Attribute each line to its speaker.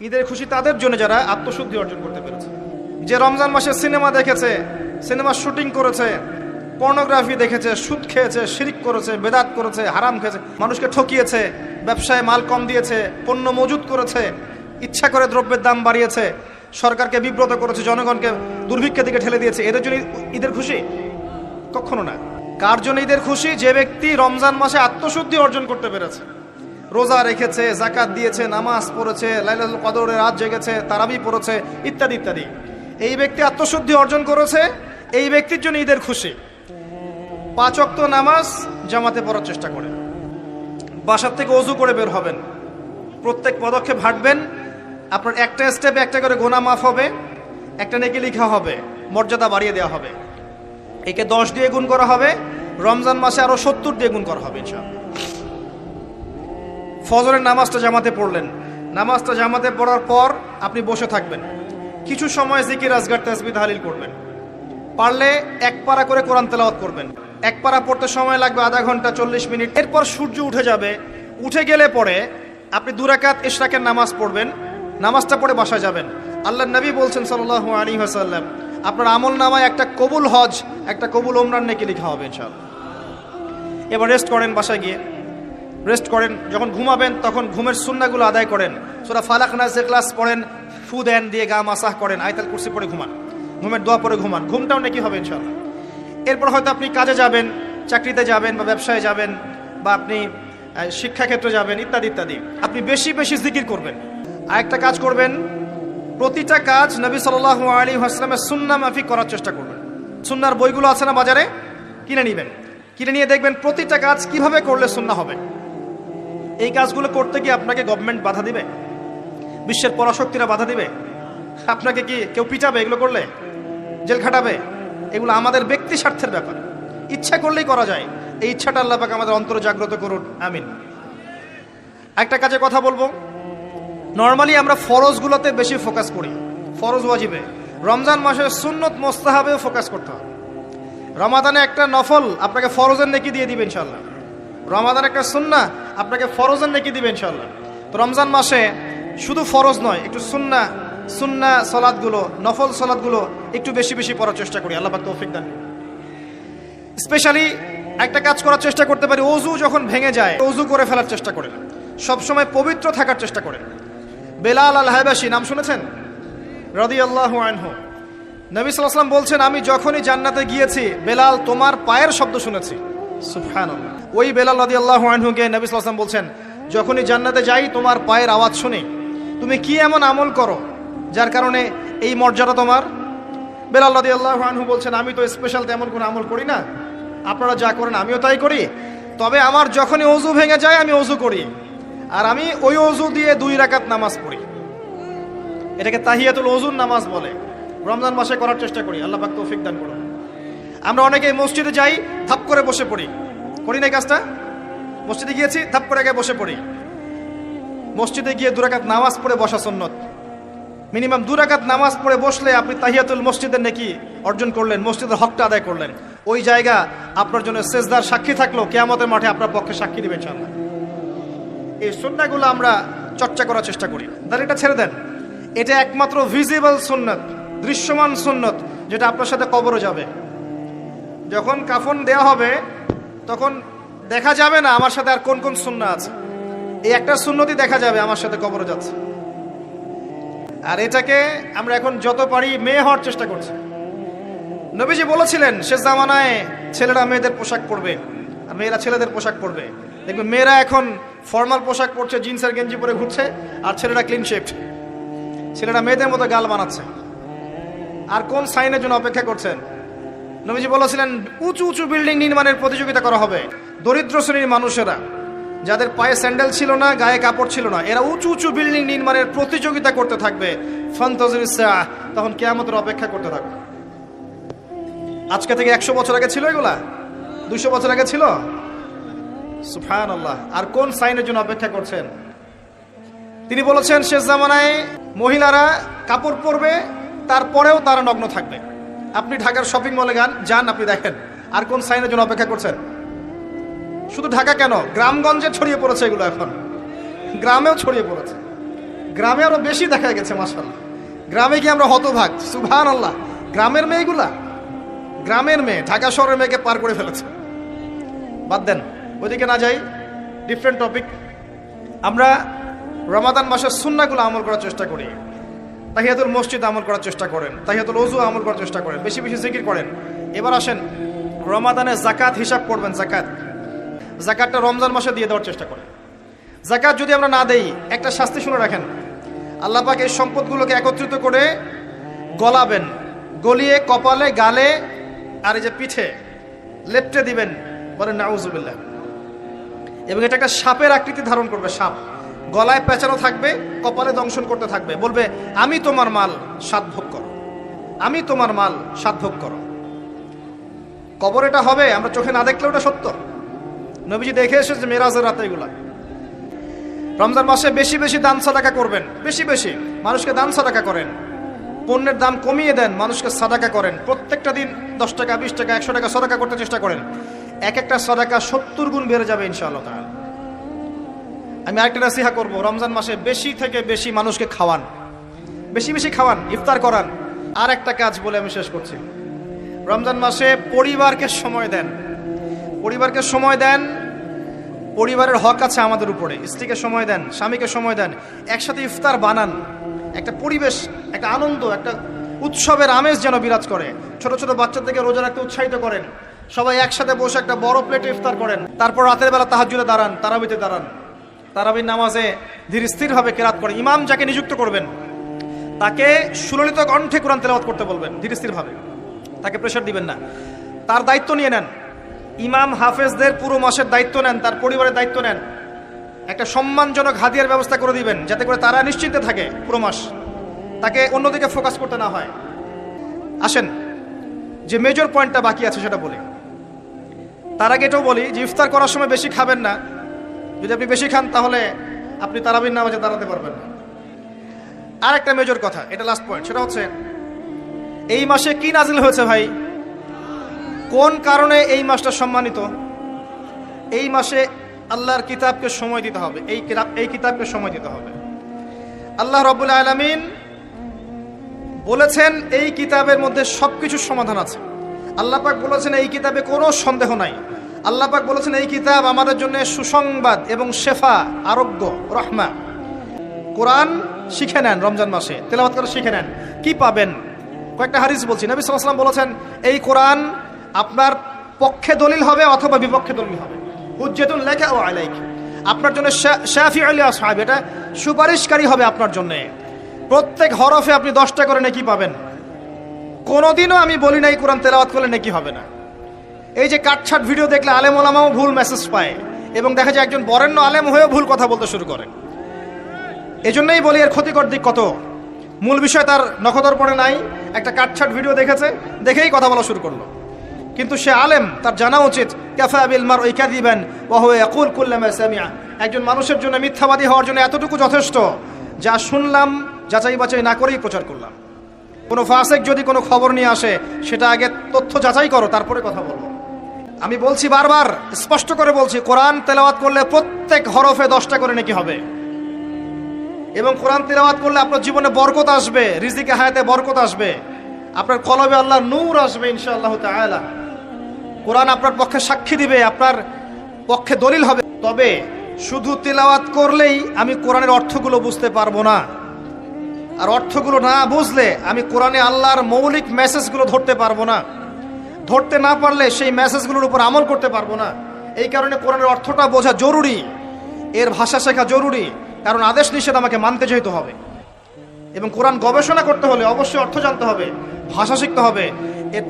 Speaker 1: ঈদের খুশি তাদের জন্য যারা আত্মশুদ্ধি অর্জন করতে পেরেছে, যে রমজান মাসে সিনেমা দেখেছে, সিনেমা শুটিং করেছে, পর্নোগ্রাফি দেখেছে, সুদ খেয়েছে, শিরিক করেছে, বেদাত করেছে, হারাম খেয়েছে, মানুষকে ঠকিয়েছে, ব্যবসায় মাল কম দিয়েছে, পণ্য মজুত করেছে, ইচ্ছা করে দ্রব্যের দাম বাড়িয়েছে, সরকারকে বিব্রত করেছে, জনগণকে দুর্ভিক্ষের দিকে ঠেলে দিয়েছে, এদের জন্য ঈদের খুশি? কখনো না। কার জন্য ঈদের খুশি? যে ব্যক্তি রমজান মাসে আত্মশুদ্ধি অর্জন করতে পেরেছে, রোজা রেখেছে, জাকাত দিয়েছে, নামাজ পড়েছে, লাইলাতুল কদরে রাত জেগেছে, তারাবি পড়েছে, ইত্যাদি ইত্যাদি। এই ব্যক্তি আত্মশুদ্ধি অর্জন করেছে, এই ব্যক্তির জন্য ঈদের খুশি। 5 ওয়াক্ত নামাজ জামাতে পড়ার চেষ্টা করেন, বাসার থেকে ওযু করে বের হবেন, প্রত্যেক পদক্ষেপ হাঁটবেন, আপনার একটা স্টেপে একটা করে গুনাহ মাফ হবে, একটা নেকি লেখা হবে, মর্যাদা বাড়িয়ে দেওয়া হবে। একে 10 দিয়ে গুণ করা হবে, রমজান মাসে আরো 70 দিয়ে গুণ করা হবে ইনশাআল্লাহ। ফজরের নামাজটা জামাতে পড়লেন, নামাজটা জামাতে পড়ার পর আপনি বসে থাকবেন, কিছু সময় জিকির আজগার তাসবিহ তাহলিল করবেন, পারলে 1 পারা করে কোরআন তেলাওয়াত করবেন। 1 পারা পড়তে সময় লাগবে আধা ঘন্টা 40 মিনিট। এরপর সূর্য উঠে যাবে, উঠে গেলে পরে আপনি 2 রাকাত ইশরাকের নামাজ পড়বেন, নামাজটা পড়ে বাসায় যাবেন। আল্লাহর নবী বলছেন সাল্লাল্লাহু আলাইহি ওয়াসাল্লাম, আপনার আমল নামায় একটা কবুল হজ, একটা কবুল ওমরার নেকি লেখা হবে ইনশাআল্লাহ। এবার রেস্ট করেন, বাসায় গিয়ে রেস্ট করেন। যখন ঘুমাবেন তখন ঘুমের সুন্নাহগুলো আদায় করেন, সূরা ফালাক নাস ইখলাস পড়েন, ফু দেন, দিয়ে গা মাসাহ করেন, আয়াতুল কুরসি পড়ে ঘুমান, ঘুমের দোয়া পড়ে ঘুমান, ঘুমটাও নাকি হবে ইনশাআল্লাহ। এরপর হয়তো আপনি কাজে যাবেন, চাকরিতে যাবেন, বা ব্যবসায় যাবেন, বা আপনি শিক্ষাক্ষেত্রে যাবেন, ইত্যাদি ইত্যাদি। আপনি বেশি বেশি জিকির করবেন। আরেকটা কাজ করবেন, প্রতিটা কাজ নবী সাল্লাল্লাহু আলাইহি ওয়াসাল্লামের সুন্নাহ মাফিক করার চেষ্টা করবেন। সুন্নাহর বইগুলো আছে না বাজারে, কিনে নেবেন, কিনে নিয়ে দেখবেন প্রতিটা কাজ কিভাবে করলে সুন্নাহ হবে। এই কাজগুলো করতে গিয়ে আপনাকে গভর্নমেন্ট বাধা দিবে, বিশ্বের পরাশক্তিরা বাধা দিবে, আপনাকে কি কেউ পিটাবে এগুলো করলে, জেল খাটাবে? এগুলো আমাদের ব্যক্তি স্বার্থের ব্যাপার, ইচ্ছা করলেই করা যায়। এই ইচ্ছাটা আল্লাহ পাক আমাদের অন্তরে জাগ্রত করুন, আমিন। একটা কাজে কথা বলবো, নর্মালি আমরা ফরজগুলোতে বেশি ফোকাস করি, ফরজ ওয়াজিবে। রমজান মাসে সুন্নত মোস্তাহাবে ফোকাস করতে হবে। রমাদানে একটা নফল আপনাকে ফরজের নেকি দিয়ে দিবে ইনশাআল্লাহ, রমাদান একটা সুন্নাহ আপনাকে ফরজের নেকি দিবে ইনশাআল্লাহ। তো রমজান মাসে শুধু ফরজ নয়, একটু সুন্নাহ সালাতগুলো, নফল সালাতগুলো একটু বেশি বেশি পড়ার চেষ্টা করি, আল্লাহ পাক তৌফিক দান। স্পেশালি একটা কাজ করার চেষ্টা করতে পারি, ওযু যখন ভেঙে যায় ওযু করে ফেলার চেষ্টা করেন, সবসময় পবিত্র থাকার চেষ্টা করেন। বেলাল আল হাবাশি নাম শুনেছেন? রাদিয়াল্লাহু আনহু। নবী সাল্লাল্লাহু আলাইহি ওয়াসাল্লাম বলছেন, আমি যখনই জান্নাতে গিয়েছি বেলাল তোমার পায়ের শব্দ শুনেছি। সুবহানাল্লাহ। ওই বেলাল রাদিয়াল্লাহু আনহুকে নবী সাল্লাল্লাহু আলাইহি ওয়াসাল্লাম বলছেন, যখনই জান্নাতে যাই তোমার পায়ের আওয়াজ শুনি, তুমি কি এমন আমল করো যার কারণে এই মর্যাদা তোমার? বেলাল রাদিয়াল্লাহু আনহু বলছেন, আমি তো স্পেশাল তেমন কোনো আমল করি না, আপনারা যা করেন আমিও তাই করি, তবে আমার যখনই ওযু ভেঙে যায় আমি ওযু করি, আর আমি ওই ওযু দিয়ে 2 রাকাত নামাজ পড়ি। এটাকে তাহিয়াতুল ওযুর নামাজ বলে। রমজান মাসে করার চেষ্টা করি, আল্লাহ পাক তৌফিক দান করুন। আমরা অনেকে মসজিদে যাই, ধাপ করে বসে পড়ি, করি না এই কাজটা? মসজিদে গিয়েছি, ধাপ করে আগে বসে পড়ি। মসজিদে গিয়ে 2 রাকাত নামাজ পড়ে বসা সুন্নত। মিনিমাম 2 রাকাত নামাজ পড়ে বসলে আপনি তাহিয়াতুল মসজিদের নেকি অর্জন করলেন, মসজিদের হকটা আদায় করলেন। ওই জায়গা আপনার জন্য সেজদার সাক্ষী থাকলো, কিয়ামতের মাঠে আপনার পক্ষে সাক্ষী দিবে ইনশাআল্লাহ। এই সুন্নাহগুলো আমরা চর্চা করার চেষ্টা করি। দাড়িটা ছেড়ে দেন, এটা একমাত্র ভিজিবল সুন্নাত, দৃশ্যমান সুন্নত, যেটা আপনার সাথে কবরে যাবে। যখন কাফন দেয়া হবে তখন দেখা যাবে না আমার সাথে আর কোন কোন সুন্নাহ আছে, এই একটা সুন্নতই দেখা যাবে আমার সাথে কবরে যাচ্ছে। আর এটাকে আমরা এখন যত পারি মেয়ে হওয়ার চেষ্টা করছি। নবীজি বলেছিলেন, শেষ জামানায় ছেলেরা মেয়েদের পোশাক পরবে আর মেয়েরা ছেলেদের পোশাক পরবে। দেখবেন মেয়েরা এখন ফর্মাল পোশাক পরছে, জিন্স আর গেঞ্জি পরে ঘুরছে, আর ছেলেরা ক্লিন শেভড, ছেলেরা মেয়েদের মতো গাল বানাচ্ছে। আর কোন সাইনের জন্য অপেক্ষা করছেন? নবীজি বলেছিলেন, উঁচু উঁচু বিল্ডিং নির্মাণের প্রতিযোগিতা করা হবে। দরিদ্র শ্রেণীর মানুষেরা, যাদের পায়ে স্যান্ডেল ছিল না, গায়ে কাপড় ছিল না, এরা উঁচু উঁচু বিল্ডিং নির্মাণের প্রতিযোগিতা করতে থাকবে। ফান্তাজিরিস সাআহ, তখন কিয়ামতের অপেক্ষা করতে থাকবে। আজকে থেকে 100 বছর আগে ছিল এগুলা? 200 বছর আগে ছিল? সুবহানাল্লাহ। আর কোন সাইনের জন্য অপেক্ষা করছেন? তিনি বলেছেন, শেষ জামানায় মহিলারা কাপড় পরবে, তারপরেও তারা নগ্ন থাকবে। আপনি ঢাকার শপিং মলে যান, আপনি দেখেন। আর কোন সাইনের জন্য অপেক্ষা করছেন? শুধু ঢাকা কেন, গ্রামগঞ্জে ছড়িয়ে পড়েছে এগুলো, এখন গ্রামেও ছড়িয়ে পড়েছে। গ্রামে আরো বেশি দেখা গেছে মাশাআল্লাহ। গ্রামে গিয়ে আমরা হতভাগ, সুবহানাল্লাহ। গ্রামের মেয়েগুলা, গ্রামের মেয়ে ঢাকা শহরের মেয়েকে পার করে ফেলেছে। বাদ দেন, ওইদিকে না যাই, ডিফারেন্ট টপিক। আমরা রমাদান মাসের সুন্নাহগুলো আমল করার চেষ্টা করি। তাহিয়াতুল মসজিদ আমল করার চেষ্টা করেন, তাহিয়াতুল ওযু আমল করার চেষ্টা করেন, বেশি বেশি জিকির করেন। এবার আসেন রমাদানে যাকাত হিসাব করবেন। যাকাতটা রমজান মাসে দিয়ে দেওয়ার চেষ্টা করেন। যাকাত যদি আমরা না দেই, একটা শাস্তি শুনে রাখেন। আল্লাহ পাক এই সম্পদগুলোকে একত্রিত করে গলাবেন, গলিয়ে কপালে, গালে আর এই যে পিঠে লেপটে দিবেন, বলেন নাউযুবিল্লাহ। এবং এটা একটা সাপের আকৃতি ধারণ করবে। সাপ গলায় পেঁচানো থাকবে, কপালে দংশন করতে থাকবে, বলবে আমি তোমার মাল স্বাদ ভোগ করো, আমি তোমার মাল স্বাদ ভোগ করো। কবর এটা হবে, আমরা চোখে না দেখলেও এটা সত্য। নবীজি দেখে এসেছে মেরাজের রাতে এগুলা। রমজান মাসে বেশি বেশি দান সাদাকা করবেন, বেশি বেশি মানুষকে দান সাদাকা করেন। পণ্যের দাম কমিয়ে দেন, মানুষকে সাদাকা করেন। প্রত্যেকটা দিন 10 টাকা, 20 টাকা, 100 টাকা সাদাকা করতে চেষ্টা করেন। এক একটা সাদাকা 70 গুণ বেড়ে যাবে ইনশাআল্লাহ তাআলা। আমি আরেকটা নসিহত করব, রমজান মাসে বেশি থেকে বেশি মানুষকে খাওয়ান, বেশি বেশি খাওয়ান, ইফতার করান। আর একটা কাজ বলে আমি শেষ করছি। রমজান মাসে পরিবারকে সময় দেন, পরিবারকে সময় দেন। পরিবারের হক আছে আমাদের উপরে। স্ত্রীকে সময় দেন, স্বামীকে সময় দেন, একসাথে ইফতার বানান। একটা পরিবেশ, একটা আনন্দ, একটা উৎসবের আমেজ যেন বিরাজ করে। ছোট ছোট বাচ্চাদেরকে রোজা রাখতে উৎসাহিত করেন। সবাই একসাথে বসে একটা বড় প্লেটে ইফতার করেন। তারপর রাতের বেলা তাহাজ্জুদে দাঁড়ান, তারাবিতে দাঁড়ান। তারাবির নামাজে ধীর স্থিরভাবে কেরাত করেন। ইমাম যাকে নিযুক্ত করবেন তাকে সুললিত কণ্ঠে কোরআন তেলাওয়াত করতে বলবেন, ধীর স্থিরভাবে। তাকে প্রেশার দিবেন না, তার দায়িত্ব নিয়ে নেন। ইমাম হাফেজদের পুরো মাসের দায়িত্ব নেন, তার পরিবারের দায়িত্ব নেন। একটা সম্মানজনক হাদিয়ার ব্যবস্থা করে দিবেন, যাতে করে তারা নিশ্চিন্তে থাকে পুরো মাস, তাকে অন্যদিকে ফোকাস করতে না হয়। আসেন যে মেজর পয়েন্টটা বাকি আছে সেটা বলি। তার আগে এটাও বলি যে ইফতার করার সময় বেশি খাবেন না। যদি আপনি বেশি খান তাহলে আপনি তারাবির নামাজে দাঁড়াতে পারবেন না। আর একটা মেজর কথা, এটা লাস্ট পয়েন্ট, সেটা হচ্ছে এই মাসে কি নাজিল হয়েছে ভাই? কোন কারণে এই মাসটা সম্মানিত? এই মাসে আল্লাহর কিতাবকে সময় দিতে হবে, এই কিতাবকে সময় দিতে হবে। আল্লাহ রাব্বুল আলামিন বলেছেন এই কিতাবের মধ্যে সবকিছুর সমাধান আছে। আল্লাহ পাক বলেছেন এই কিতাবে কোনো সন্দেহ নাই। আল্লাহ পাক বলেছেন এই কিতাব আমাদের জন্য সুসংবাদ এবং শেফা, আরোগ্য, রহমা। কোরআন শিখে নেন, রমজান মাসে তেলাওয়াত করে শিখে নেন। কি পাবেন? কয়েকটা হাদিস বলছি। নবী সাল্লাল্লাহু আলাইহি ওয়াসাল্লাম বলেছেন এই কোরআন আপনার পক্ষে দলিল হবে অথবা বিপক্ষে দলিল হবে। হুজ্জাতুন লাকা ওয়া আলাইক, আপনার জন্য শাফিউল লি আসহাবি, এটা সুপারিশকারী হবে আপনার জন্য। প্রত্যেক হরফে আপনি 10টা করে নেকি পাবেন। কোনোদিনও আমি বলি নাই কোরআন তেলাওয়াত করলে নেকি হবে না। এই যে কাটছাট ভিডিও দেখলে আলেম ওলামাও ভুল মেসেজ পায়, এবং দেখা যায় একজন বরেণ্য আলেম হয়েও ভুল কথা বলতে শুরু করে। এজন্যই বলি এর ক্ষতিকর দিক কত। মূল বিষয় তার নখদর্পণে নাই, একটা কাটছাট ভিডিও দেখেছে, দেখেই কথা বলা শুরু করলো। কিন্তু সে আলেম, তার জানা উচিত কাফা বিল মারই কাযিবান ওয়া হুয়া ইয়াকুল কুল্লামা সামিআ। একজন মানুষের জন্য মিথ্যাবাদী হওয়ার জন্য এতটুকু যথেষ্ট, যা শুনলাম যাচাই বাছাই না করেই প্রচার করলাম। কোনো ফাসিক যদি কোনো খবর নিয়ে আসে, সেটা আগে তথ্য যাচাই করো, তারপরে কথা বলবো। আমি বলছি বারবার, স্পষ্ট করে বলছি, কোরআন তেলাওয়াত করলে প্রত্যেক হরফে 10টা করে নেকি হবে। এবং কোরআন তেলাওয়াত করলে আপনার জীবনে বরকত আসবে, রিজিকে হায়াতে বরকত আসবে, আপনার কলবে আল্লাহর নূর আসবে ইনশাআল্লাহ তাআলা। কোরআন আপনার পক্ষে সাক্ষী দিবে, আপনার পক্ষে দলিল হবে। তবে শুধু তেলাওয়াত করলেই আমি কোরআনের অর্থগুলো বুঝতে পারবো না। আর অর্থগুলো না বুঝলে আমি কোরআনে আল্লাহর মৌলিক মেসেজগুলো ধরতে পারবো না। ধরতে না পারলে সেই মেসেজগুলোর উপর আমল করতে পারবো না। এই কারণে কোরআনের অর্থটা বোঝা জরুরি, এর ভাষা শেখা জরুরি। কারণ আদেশ নিষেধ আমাকে মানতে যেতে হবে, এবং কোরআন গবেষণা করতে হলে অবশ্যই অর্থ জানতে হবে, ভাষা শিখতে হবে। এর